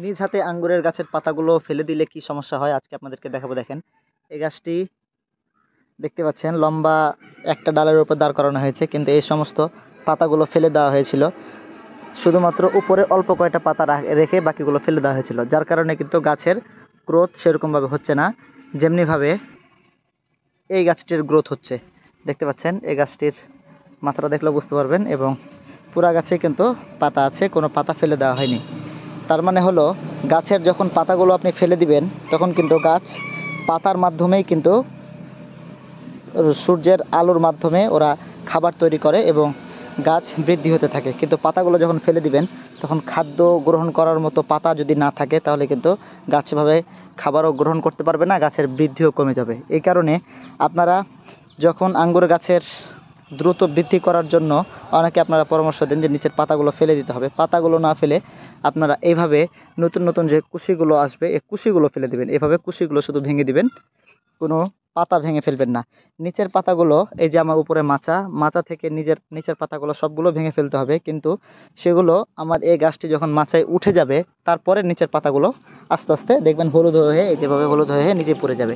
নিজ হাতে আঙ্গুরের গাছের পাতাগুলো ফেলে দিলে কি সমস্যা হয় আজকে আপনাদেরকে দেখাবো। দেখেন, এই গাছটি দেখতে পাচ্ছেন লম্বা একটা ডালের উপর দাঁড় করানো হয়েছে, কিন্তু এই সমস্ত পাতাগুলো ফেলে দেওয়া হয়েছিল। শুধুমাত্র উপরে অল্প কয়েকটা পাতা রেখে বাকিগুলো ফেলে দেওয়া হয়েছিল, যার কারণে কিন্তু গাছের গ্রোথ সেরকমভাবে হচ্ছে না যেমনিভাবে এই গাছটির গ্রোথ হচ্ছে। দেখতে পাচ্ছেন এই গাছটির মাথাটা দেখলে বুঝতে পারবেন, এবং পুরা গাছে কিন্তু পাতা আছে, কোনো পাতা ফেলে দেওয়া হয়নি। তার মানে হলো গাছের যখন পাতাগুলো আপনি ফেলে দিবেন তখন কিন্তু গাছ পাতার মাধ্যমেই কিন্তু সূর্যের আলোর মাধ্যমে ওরা খাবার তৈরি করে এবং গাছ বৃদ্ধি হতে থাকে। কিন্তু পাতাগুলো যখন ফেলে দিবেন তখন খাদ্য গ্রহণ করার মতো পাতা যদি না থাকে তাহলে কিন্তু গাছ সেভাবে খাবারও গ্রহণ করতে পারবে না, গাছের বৃদ্ধিও কমে যাবে। এই কারণে আপনারা যখন আঙ্গুর গাছের দ্রুত বৃদ্ধি করার জন্য অনেকে আপনারা পরামর্শ দেন যে নিচের পাতাগুলো ফেলে দিতে হবে। পাতাগুলো না ফেলে আপনারা এইভাবে নতুন নতুন যে কুশিগুলো আসবে এই কুশিগুলো ফেলে দিবেন। এভাবে কুশিগুলো শুধু ভেঙে দিবেন, কোনো পাতা ভেঙে ফেলবেন না। নিচের পাতাগুলো এই যে আমার উপরে মাচা থেকে নিচের পাতাগুলো সবগুলো ভেঙে ফেলতে হবে, কিন্তু সেগুলো আমার এই গাছটি যখন মাচায় উঠে যাবে তারপরে নিচের পাতাগুলো আস্তে আস্তে দেখবেন হলুদ হয়ে যেভাবে হলুদ হয়ে নিচে পড়ে যাবে।